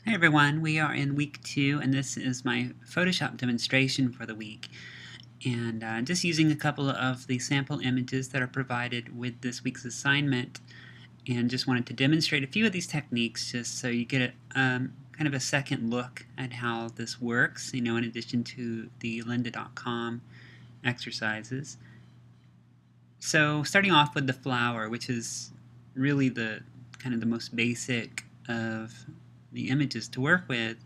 Hey everyone, we are in week 2 and this is my Photoshop demonstration for the week. And just using a couple of the sample images that are provided with this week's assignment, and just wanted to demonstrate a few of these techniques just so you get kind of a second look at how this works, in addition to the lynda.com exercises. So starting off with the flower, which is really the kind of the most basic of the images to work with,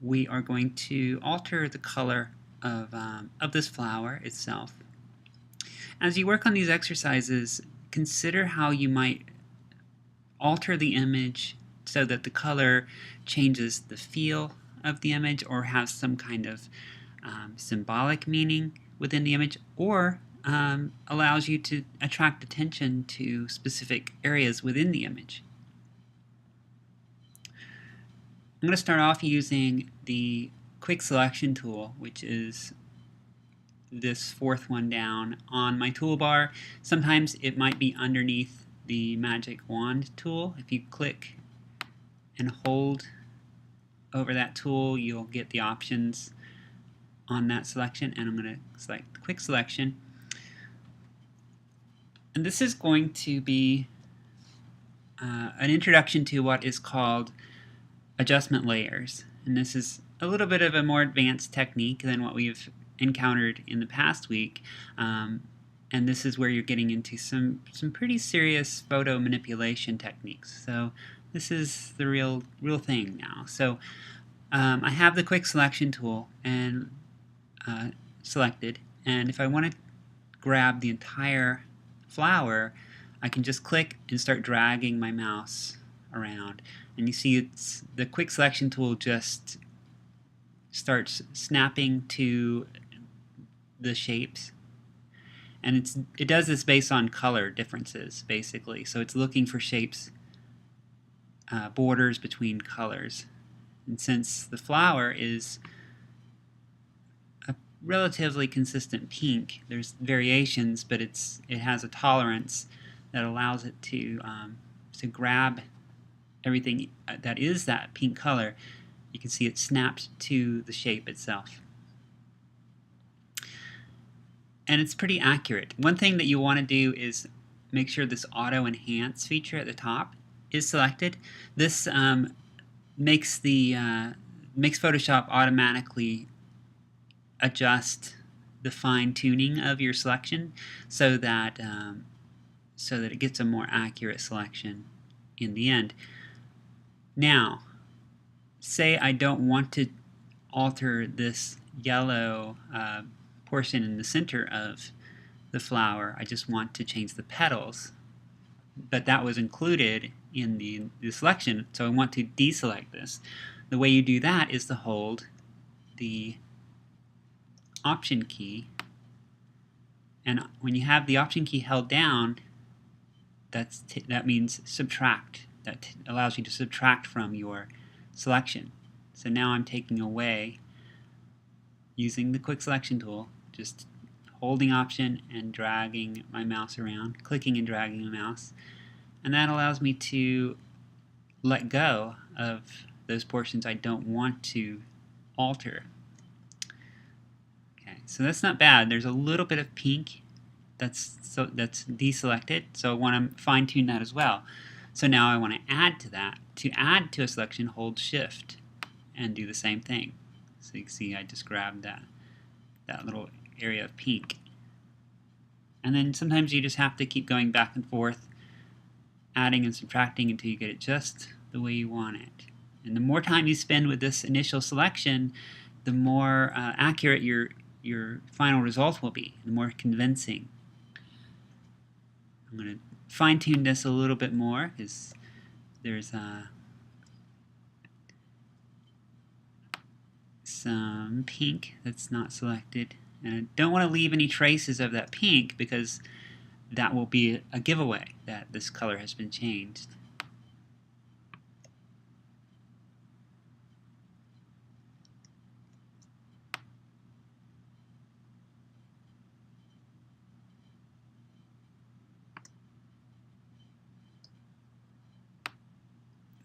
we are going to alter the color of this flower itself. As you work on these exercises, consider how you might alter the image so that the color changes the feel of the image or has some kind of symbolic meaning within the image, or allows you to attract attention to specific areas within the image. I'm going to start off using the quick selection tool, which is this fourth one down on my toolbar. Sometimes it might be underneath the magic wand tool. If you click and hold over that tool, you'll get the options on that selection, and I'm going to select quick selection. And this is going to be an introduction to what is called adjustment layers, and this is a little bit of a more advanced technique than what we've encountered in the past week, and this is where you're getting into some pretty serious photo manipulation techniques. So this is the real thing now. So I have the quick selection tool and selected, and if I want to grab the entire flower, I can just click and start dragging my mouse around, and you see it's the quick selection tool just starts snapping to the shapes, and it does this based on color differences basically. So it's looking for shapes, borders between colors, and since the flower is a relatively consistent pink, there's variations, but it has a tolerance that allows it to grab everything that is that pink color. You can see it snapped to the shape itself. And it's pretty accurate. One thing that you want to do is make sure this auto enhance feature at the top is selected. This makes Photoshop automatically adjust the fine-tuning of your selection so that it gets a more accurate selection in the end. Now, say I don't want to alter this yellow portion in the center of the flower. I just want to change the petals, but that was included in the selection, so I want to deselect this. The way you do that is to hold the Option key, and when you have the Option key held down, that means subtract. That allows you to subtract from your selection. So now I'm taking away, using the quick selection tool, just holding Option and dragging my mouse around, clicking and dragging the mouse, and that allows me to let go of those portions I don't want to alter. Okay, so that's not bad. There's a little bit of pink that's deselected, so I want to fine-tune that as well. So now I want to add to that. To add to a selection, hold Shift and do the same thing. So you can see I just grabbed that little area of pink. And then sometimes you just have to keep going back and forth, adding and subtracting until you get it just the way you want it. And the more time you spend with this initial selection, the more accurate your final result will be, the more convincing. I'm going to fine-tune this a little bit more because there's some pink that's not selected, and I don't want to leave any traces of that pink because that will be a giveaway that this color has been changed.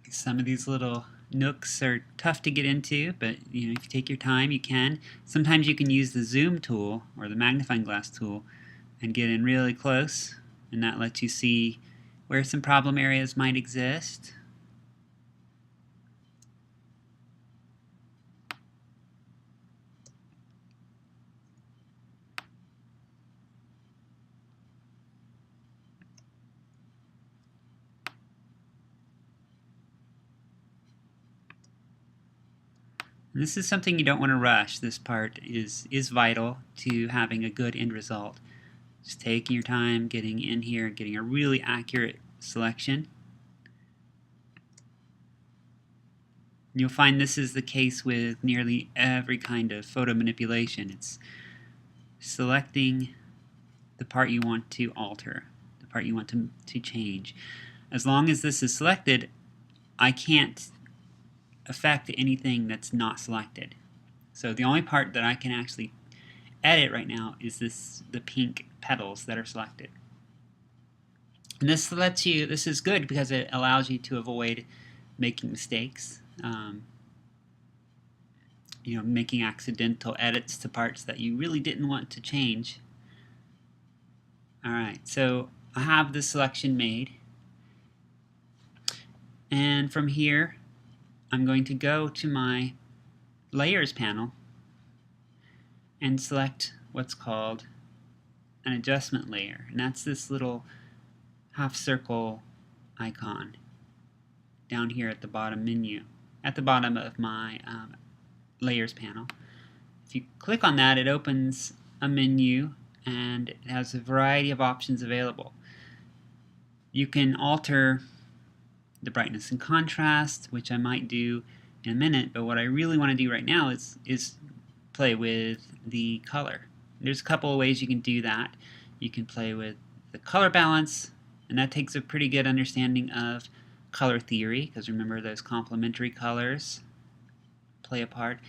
Some of these little nooks are tough to get into, but if you take your time, you can. Sometimes you can use the zoom tool or the magnifying glass tool and get in really close, and that lets you see where some problem areas might exist. And this is something you don't want to rush. This part is vital to having a good end result. Just taking your time, getting in here, getting a really accurate selection. You'll find this is the case with nearly every kind of photo manipulation. It's selecting the part you want to alter, the part you want to change. As long as this is selected, I can't affect anything that's not selected. So the only part that I can actually edit right now is the pink petals that are selected. And this is good because it allows you to avoid making mistakes, making accidental edits to parts that you really didn't want to change. Alright, so I have this selection made, and from here I'm going to go to my Layers panel and select what's called an adjustment layer, and that's this little half circle icon down here at the bottom menu, at the bottom of my Layers panel. If you click on that, it opens a menu and it has a variety of options available. You can alter the brightness and contrast, which I might do in a minute, but what I really want to do right now is play with the color. There's a couple of ways you can do that. You can play with the color balance, and that takes a pretty good understanding of color theory, because remember those complementary colors play a part.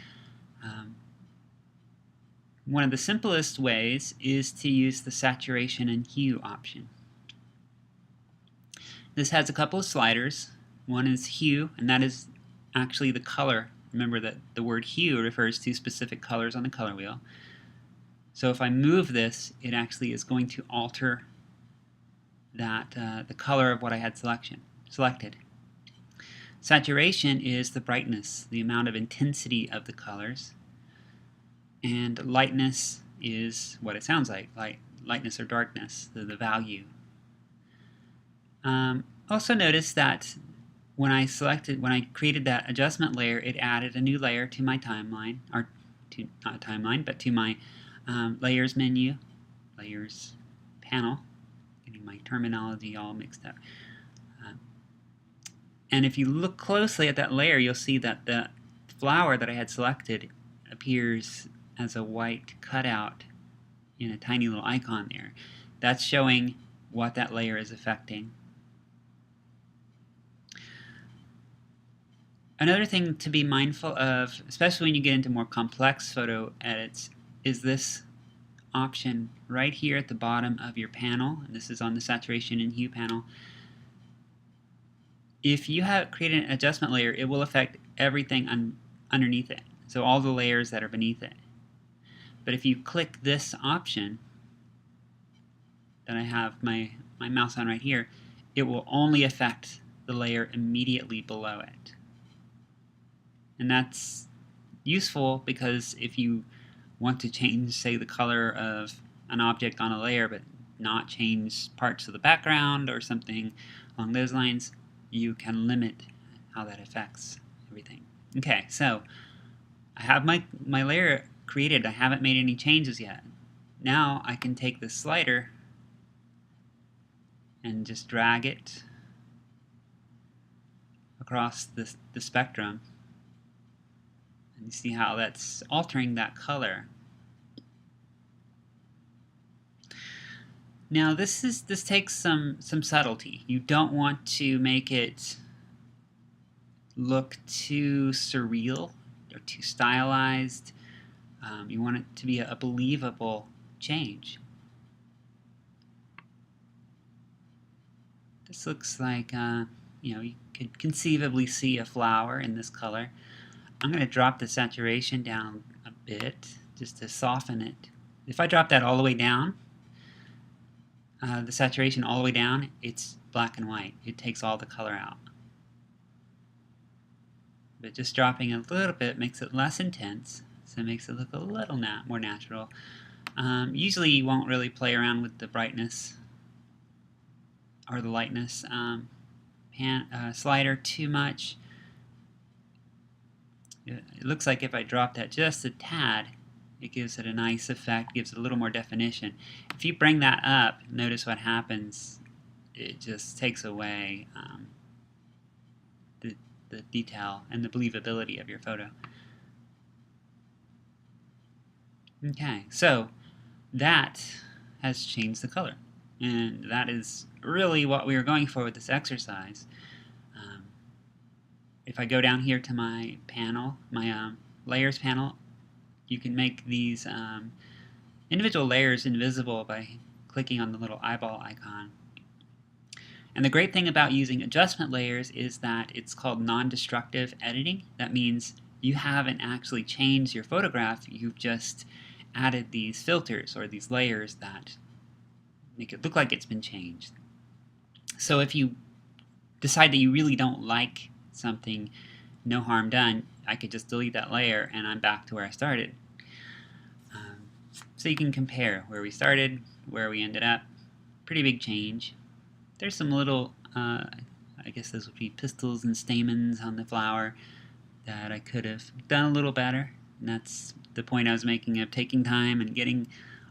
One of the simplest ways is to use the saturation and hue option. This has a couple of sliders. One is hue, and that is actually the color. Remember that the word hue refers to specific colors on the color wheel. So if I move this, it actually is going to alter that the color of what I had selected. Saturation is the brightness, the amount of intensity of the colors. And lightness is what it sounds like, lightness or darkness, the value. Also notice that when I created that adjustment layer, it added a new layer to my timeline, or not timeline, but to my Layers menu, Layers panel. Getting my terminology all mixed up. And if you look closely at that layer, you'll see that the flower that I had selected appears as a white cutout in a tiny little icon there. That's showing what that layer is affecting. Another thing to be mindful of, especially when you get into more complex photo edits, is this option right here at the bottom of your panel. And this is on the saturation and hue panel. If you have created an adjustment layer, it will affect everything underneath it, so all the layers that are beneath it. But if you click this option that I have my mouse on right here, it will only affect the layer immediately below it. And that's useful because if you want to change, say, the color of an object on a layer but not change parts of the background or something along those lines, you can limit how that affects everything. Okay, so I have my layer created. I haven't made any changes yet. Now I can take this slider and just drag it across the spectrum. And you see how that's altering that color. Now this takes some subtlety. You don't want to make it look too surreal or too stylized. You want it to be a believable change. This looks like you could conceivably see a flower in this color. I'm going to drop the saturation down a bit just to soften it. If I drop that all the way down, the saturation all the way down, it's black and white. It takes all the color out. But just dropping a little bit makes it less intense, so it makes it look a little more natural. Usually you won't really play around with the brightness or the lightness slider too much. It looks like if I drop that just a tad, it gives it a nice effect, gives it a little more definition. If you bring that up, notice what happens. It just takes away the detail and the believability of your photo. Okay, so that has changed the color, and that is really what we were going for with this exercise. If I go down here to my panel, my layers panel, you can make these individual layers invisible by clicking on the little eyeball icon. And the great thing about using adjustment layers is that it's called non-destructive editing. That means you haven't actually changed your photograph, you've just added these filters or these layers that make it look like it's been changed. So if you decide that you really don't like something, no harm done, I could just delete that layer and I'm back to where I started. So you can compare where we started, where we ended up. Pretty big change. There's some little, I guess those would be pistils and stamens on the flower that I could have done a little better. And that's the point I was making of taking time and getting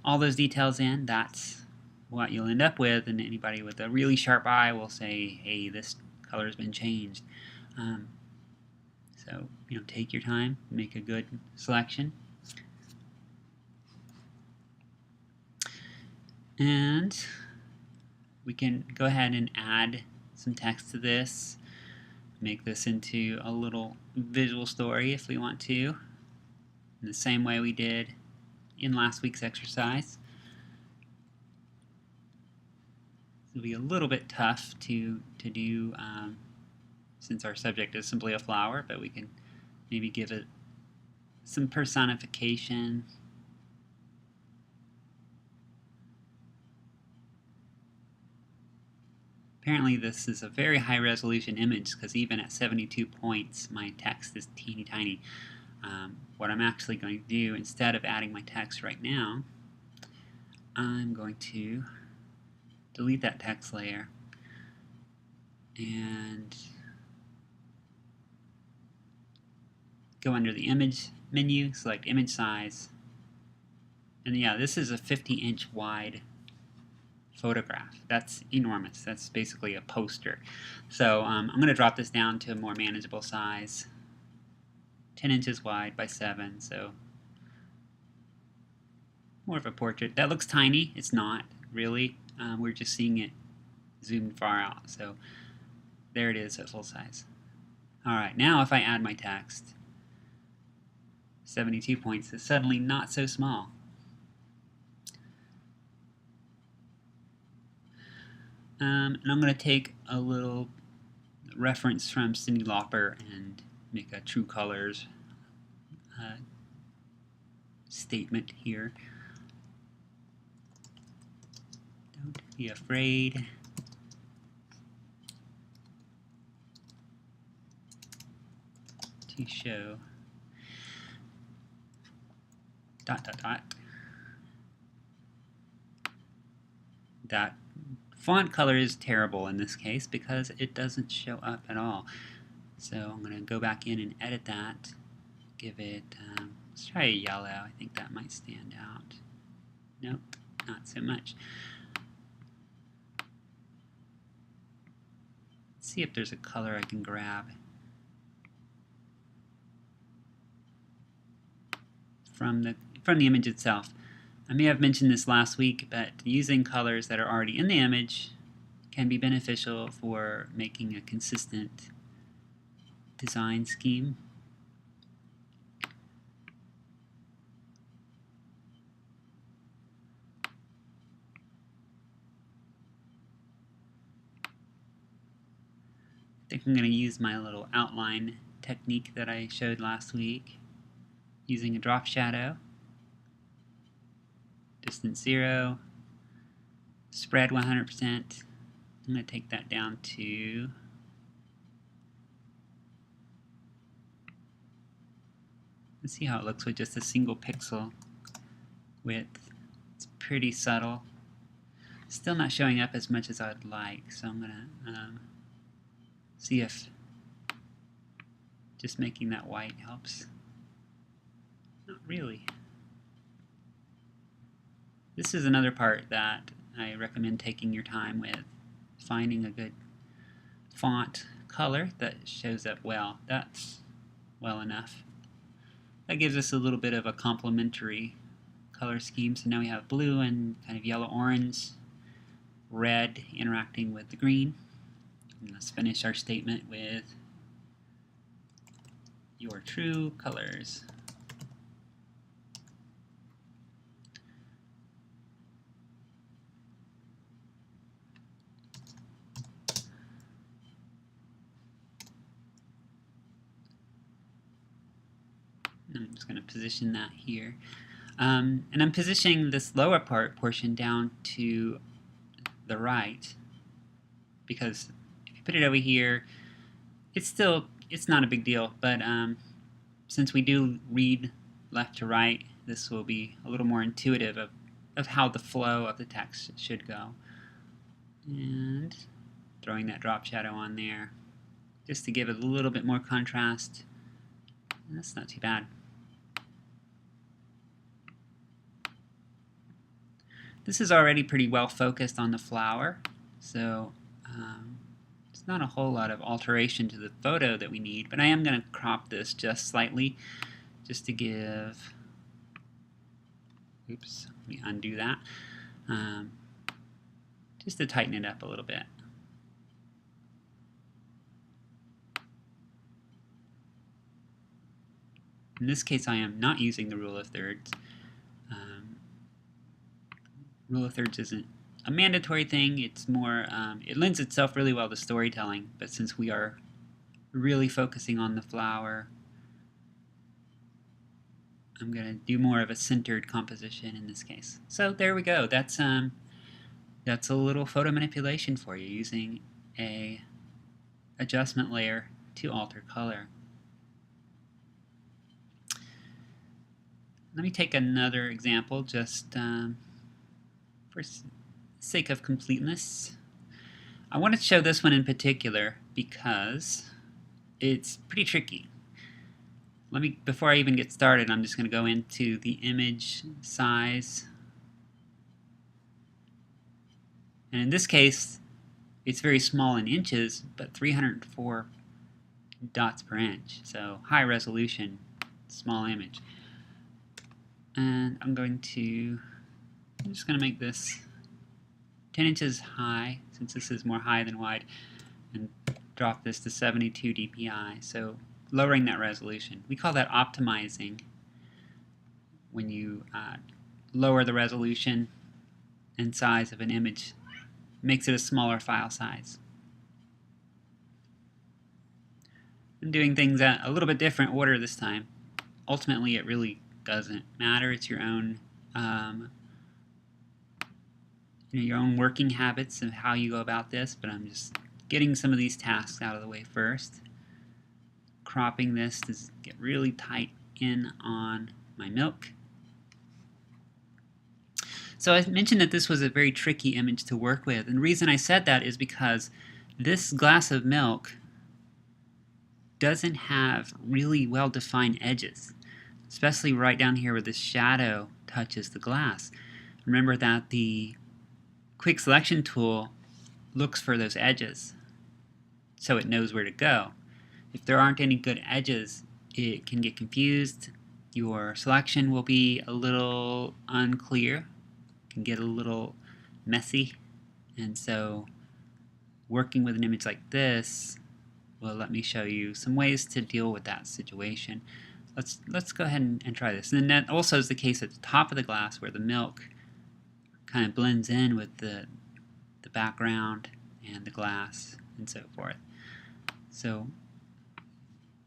all those details in. That's what you'll end up with, and anybody with a really sharp eye will say, hey, this color has been changed. So, take your time, make a good selection. And we can go ahead and add some text to this, make this into a little visual story if we want to, in the same way we did in last week's exercise. It'll be a little bit tough to do since our subject is simply a flower, but we can maybe give it some personification. Apparently this is a very high resolution image because even at 72 points my text is teeny tiny. What I'm actually going to do, instead of adding my text right now, I'm going to delete that text layer and go under the image menu, select image size, and yeah, this is a 50-inch wide photograph. That's enormous. That's basically a poster. So I'm going to drop this down to a more manageable size, 10 inches wide by 7, so more of a portrait. That looks tiny. It's not really. We're just seeing it zoomed far out. So there it is at full size. Alright, now if I add my text, 72 points is suddenly not so small. And I'm going to take a little reference from Cyndi Lauper and make a true colors statement here. Don't be afraid to show ... That font color is terrible in this case because it doesn't show up at all. So I'm going to go back in and edit that. Give it, let's try a yellow. I think that might stand out. Nope, not so much. Let's see if there's a color I can grab from the image itself. I may have mentioned this last week, but using colors that are already in the image can be beneficial for making a consistent design scheme. think I'm going to use my little outline technique that I showed last week, using a drop shadow, distance 0, spread 100%. I'm going to take that down to let's see how it looks with just a single pixel width. It's pretty subtle. Still not showing up as much as I'd like, so I'm going to see if just making that white helps. Not really. This is another part that I recommend taking your time with, finding a good font color that shows up well. That's well enough. That gives us a little bit of a complementary color scheme. So now we have blue and kind of yellow-orange, red interacting with the green. And let's finish our statement with your true colors. I'm just going to position that here. And I'm positioning this lower portion down to the right, because if you put it over here, it's not a big deal, but since we do read left to right, this will be a little more intuitive of how the flow of the text should go. And throwing that drop shadow on there just to give it a little bit more contrast. And that's not too bad. This is already pretty well focused on the flower, so it's not a whole lot of alteration to the photo that we need, but I am going to crop this just slightly just to give, oops, let me undo that, just to tighten it up a little bit. In this case, I am not using the rule of thirds. Rule of thirds isn't a mandatory thing. It's more, it lends itself really well to storytelling, but since we are really focusing on the flower, I'm going to do more of a centered composition in this case. So there we go. That's a little photo manipulation for you, using a adjustment layer to alter color. Let me take another example just for sake of completeness. I want to show this one in particular because it's pretty tricky. Before I even get started, I'm just going to go into the image size. And in this case, it's very small in inches, but 304 dots per inch. So high resolution, small image. And I'm just going to make this 10 inches high, since this is more high than wide, and drop this to 72 dpi, so lowering that resolution. We call that optimizing, when you lower the resolution and size of an image. It makes it a smaller file size. I'm doing things at a little bit different order this time. Ultimately, it really doesn't matter. It's your own your own working habits of how you go about this, but I'm just getting some of these tasks out of the way first. Cropping this to get really tight in on my milk. So I mentioned that this was a very tricky image to work with, and the reason I said that is because this glass of milk doesn't have really well-defined edges, especially right down here where the shadow touches the glass. Remember that the quick selection tool looks for those edges so it knows where to go. If there aren't any good edges, it can get confused. Your selection will be a little unclear, can get a little messy, and so working with an image like this will let me show you some ways to deal with that situation. Let's go ahead and try this. And that also is the case at the top of the glass, where the milk kind of blends in with the background and the glass and so forth. So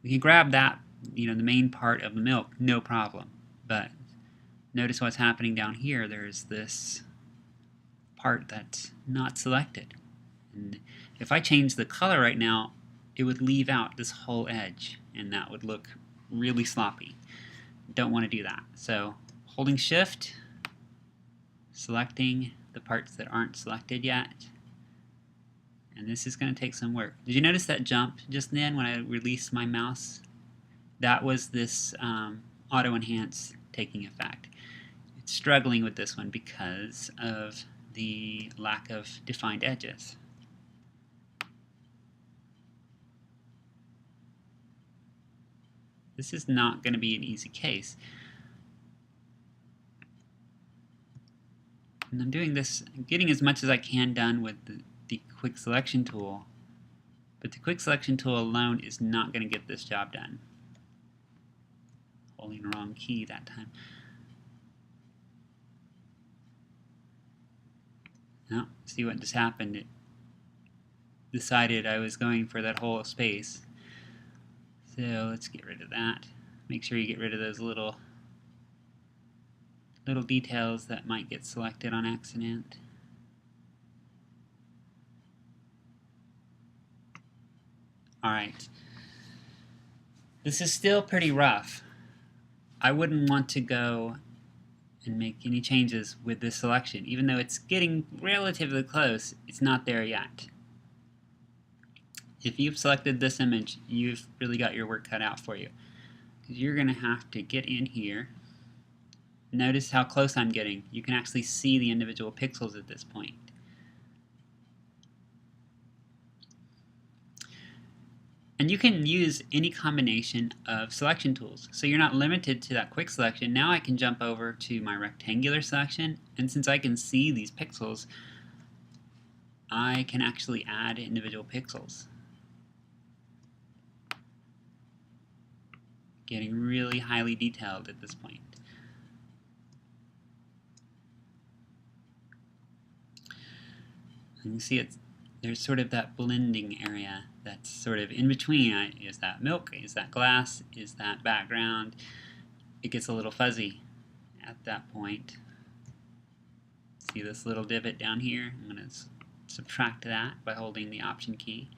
we can grab that, the main part of the milk, no problem. But notice what's happening down here. There's this part that's not selected. And if I change the color right now, it would leave out this whole edge, and that would look really sloppy. Don't want to do that. So holding Shift, selecting the parts that aren't selected yet, and this is going to take some work. Did you notice that jump just then when I released my mouse? That was this auto enhance taking effect. It's struggling with this one because of the lack of defined edges. This is not going to be an easy case. And I'm doing this, getting as much as I can done with the quick selection tool, but the quick selection tool alone is not going to get this job done. Holding the wrong key that time. Now, see what just happened? It decided I was going for that whole space. So let's get rid of that. Make sure you get rid of those little details that might get selected on accident. Alright. This is still pretty rough. I wouldn't want to go and make any changes with this selection. Even though it's getting relatively close, it's not there yet. If you've selected this image, you've really got your work cut out for you. You're going to have to get in here. Notice how close I'm getting. You can actually see the individual pixels at this point. And you can use any combination of selection tools. So you're not limited to that quick selection. Now I can jump over to my rectangular selection, and since I can see these pixels, I can actually add individual pixels. Getting really highly detailed at this point. And you see there's sort of that blending area that's sort of in between. Is that milk? Is that glass? Is that background? It gets a little fuzzy at that point. See this little divot down here? I'm going to subtract that by holding the Option key.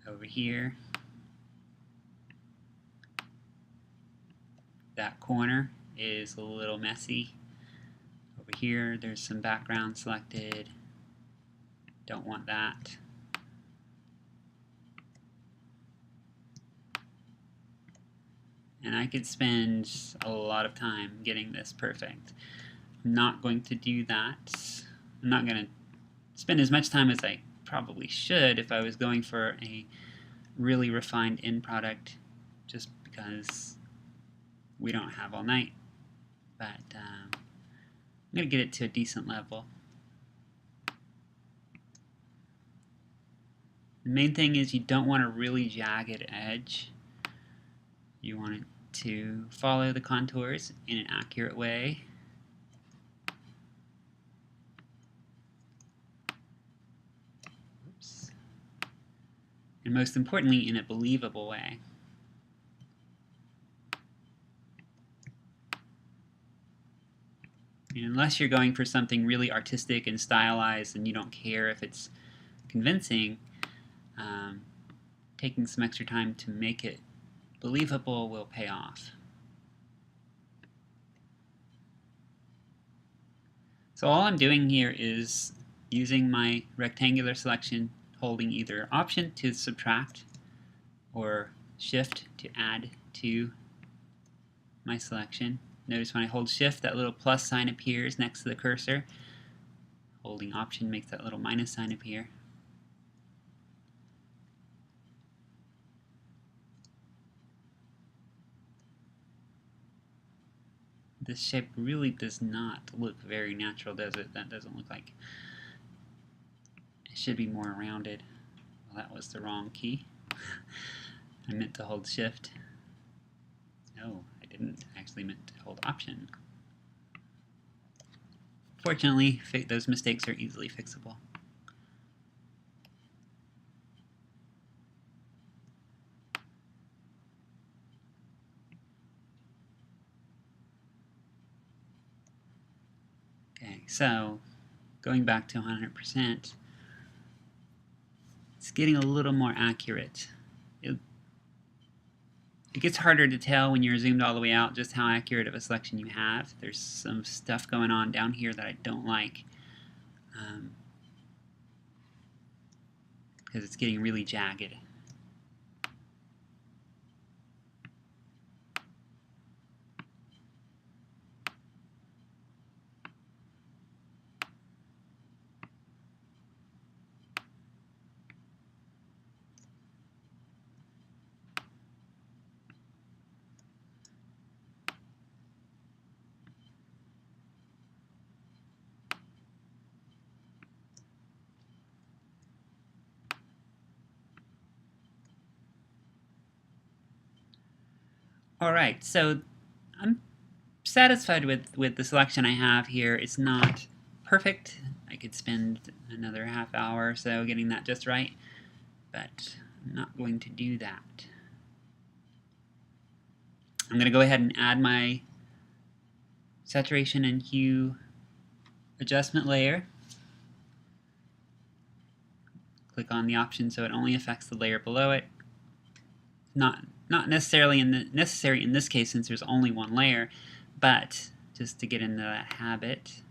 Over here, that corner is a little messy. Over here, there's some background selected. Don't want that. And I could spend a lot of time getting this perfect. I'm not going to do that. I'm not going to spend as much time as I probably should if I was going for a really refined end product, just because we don't have all night. But I'm going to get it to a decent level. The main thing is you don't want a really jagged edge. You want it to follow the contours in an accurate way. Oops. And most importantly, in a believable way. And unless you're going for something really artistic and stylized and you don't care if it's convincing, taking some extra time to make it believable will pay off. So all I'm doing here is using my rectangular selection, holding either Option to subtract or Shift to add to my selection. Notice when I hold Shift, that little plus sign appears next to the cursor. Holding Option makes that little minus sign appear. This shape really does not look very natural, does it? That doesn't look like it should be more rounded. Well, that was the wrong key. I meant to hold Shift. No, I didn't. I actually meant to hold Option. Fortunately, those mistakes are easily fixable. so going back to 100%, it's getting a little more accurate. It gets harder to tell when you're zoomed all the way out just how accurate of a selection you have. There's some stuff going on down here that I don't like, because it's getting really jagged. Alright, so I'm satisfied with the selection I have here. It's not perfect. I could spend another half hour or so getting that just right, but I'm not going to do that. I'm going to go ahead and add my saturation and hue adjustment layer. Click on the option so it only affects the layer below it. Not necessarily necessary in this case since there's only one layer, but just to get into that habit.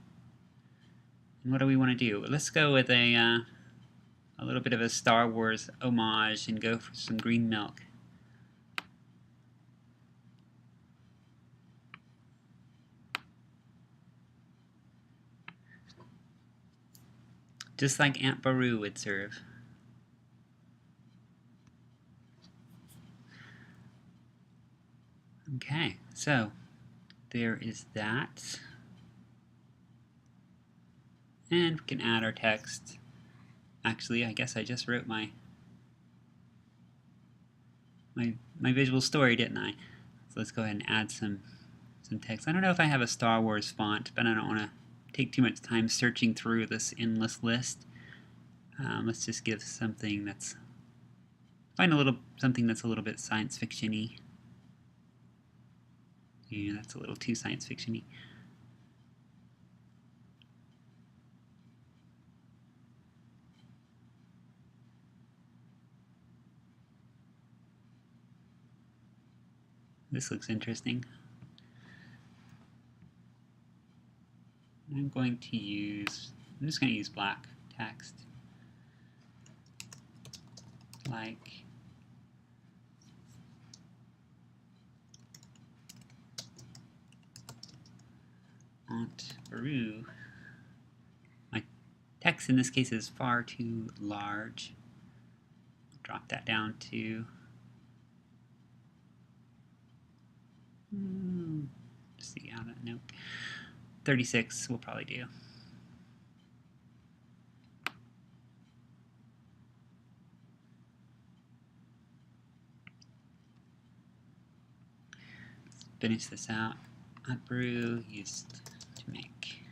And what do we want to do? Let's go with a little bit of a Star Wars homage and go for some green milk. Just like Aunt Beru would serve. Okay, so there is that. And we can add our text. Actually, I guess I just wrote my visual story, didn't I? So let's go ahead and add some text. I don't know if I have a Star Wars font, but I don't want to take too much time searching through this endless list. Let's just give something that's something that's a little bit science fiction-y. Yeah, that's a little too science fiction-y. This looks interesting. I'm just going to use black text. Like Aunt Beru. My text in this case is far too large. Drop that down to see how that, nope. 36 will probably do. Let's finish this out. Aunt Beru used to make.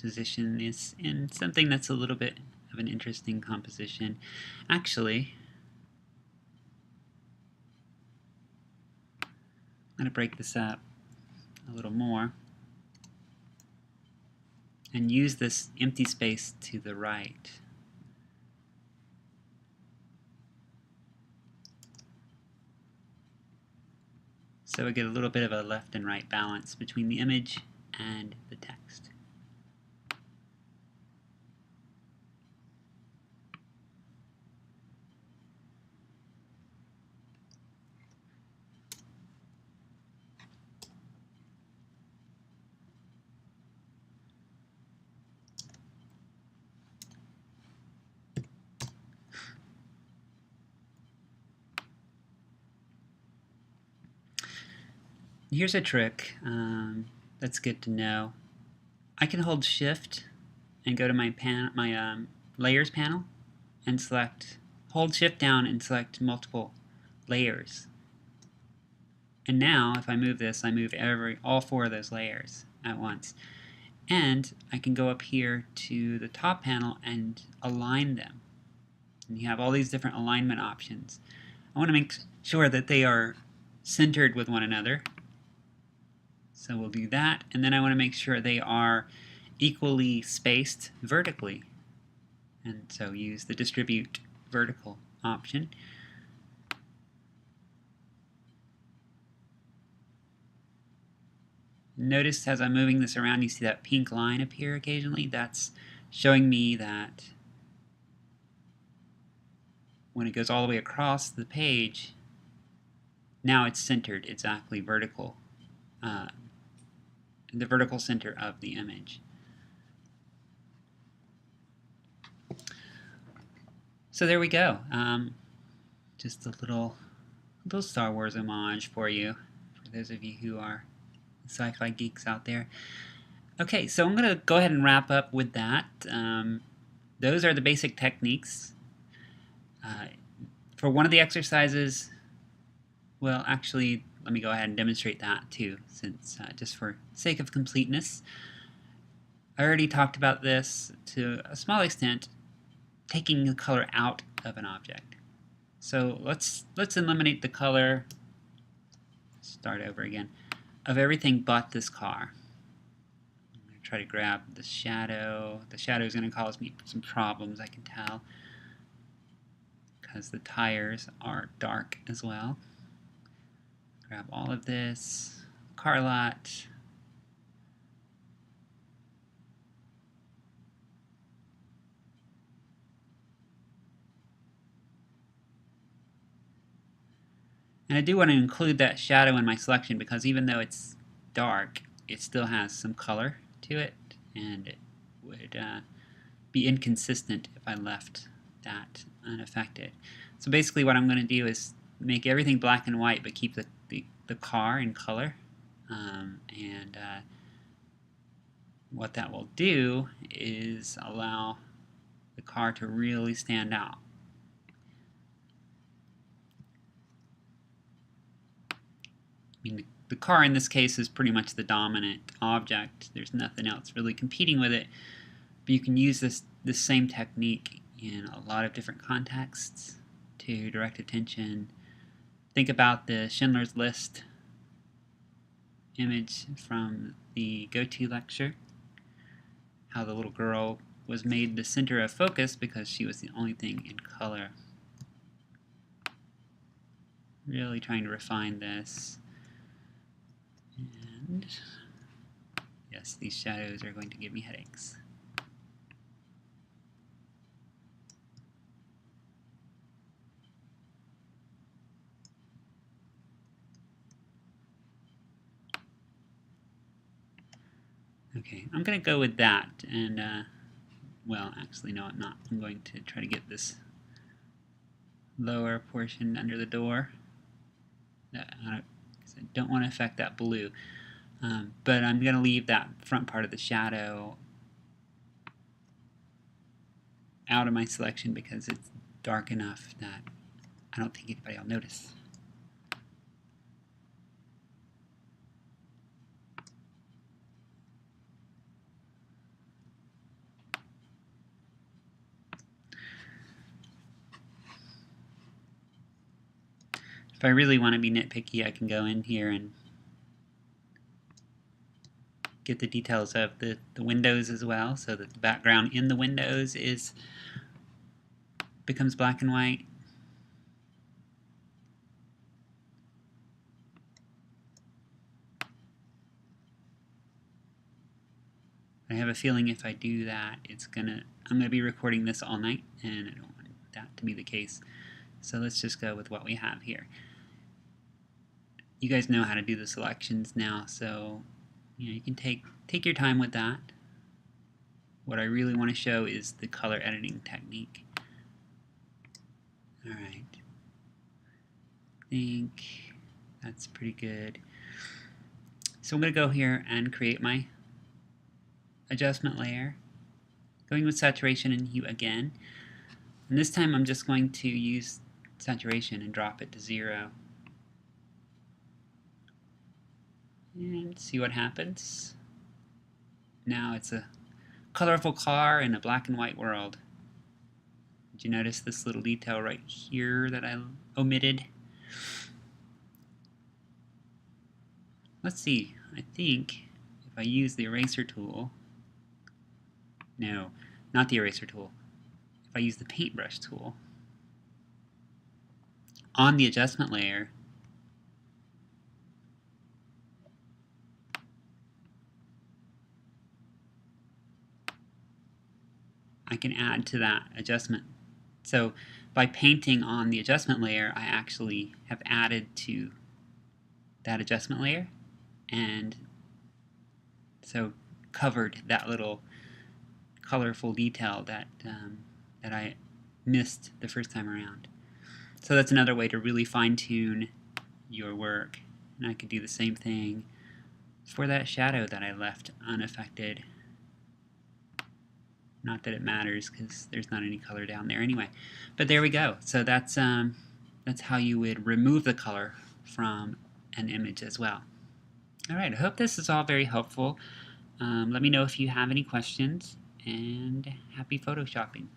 Position is in something that's a little bit of an interesting composition. Actually, I'm going to break this up a little more and use this empty space to the right. So we get a little bit of a left and right balance between the image and the text. Here's a trick that's good to know. I can hold Shift and go to my layers panel and hold Shift down and select multiple layers. And now, if I move this, I move all 4 of those layers at once. And I can go up here to the top panel and align them. And you have all these different alignment options. I want to make sure that they are centered with one another. So we'll do that, and then I want to make sure they are equally spaced vertically. And so use the distribute vertical option. Notice as I'm moving this around, you see that pink line appear occasionally. That's showing me that when it goes all the way across the page, now it's centered exactly vertical, the vertical center of the image. So there we go. Just a little Star Wars homage for you, for those of you who are sci-fi geeks out there. Okay, so I'm going to go ahead and wrap up with that. Those are the basic techniques. For one of the exercises, well, actually, let me go ahead and demonstrate that too, since just for sake of completeness. I already talked about this to a small extent, taking the color out of an object. So let's eliminate the color, start over again, of everything but this car. I'm going to try to grab the shadow. The shadow is going to cause me some problems, I can tell, because the tires are dark as well. Grab all of this, car lot. And I do want to include that shadow in my selection because even though it's dark, it still has some color to it, and it would be inconsistent if I left that unaffected. So basically what I'm going to do is make everything black and white but keep the car in color. What that will do is allow the car to really stand out. I mean, the car in this case is pretty much the dominant object. There's nothing else really competing with it. But you can use this same technique in a lot of different contexts to direct attention. Think about the Schindler's List image from the Go-To lecture. How the little girl was made the center of focus because she was the only thing in color. Really trying to refine this. And yes, these shadows are going to give me headaches. Okay, I'm going to go with that, and well, actually no, I'm not. I'm going to try to get this lower portion under the door. I don't want to affect that blue, but I'm going to leave that front part of the shadow out of my selection because it's dark enough that I don't think anybody will notice. If I really want to be nitpicky, I can go in here and get the details of the windows as well, so that the background in the windows becomes black and white. I have a feeling if I do that, I'm gonna be recording this all night, and I don't want that to be the case. So let's just go with what we have here. You guys know how to do the selections now, so you can take your time with that. What I really want to show is the color editing technique. Alright. I think that's pretty good. So I'm going to go here and create my adjustment layer. Going with saturation and hue again. And this time I'm just going to use saturation and drop it to 0. And see what happens. Now it's a colorful car in a black and white world. Did you notice this little detail right here that I omitted? let's see, I think if I use the eraser tool, no, not the eraser tool, if I use the paintbrush tool, on the adjustment layer, I can add to that adjustment. So by painting on the adjustment layer, I actually have added to that adjustment layer, and so covered that little colorful detail that that I missed the first time around. So that's another way to really fine-tune your work. And I could do the same thing for that shadow that I left unaffected. Not that it matters, because there's not any color down there anyway. But there we go. So that's how you would remove the color from an image as well. All right, I hope this is all very helpful. Let me know if you have any questions, and happy photoshopping.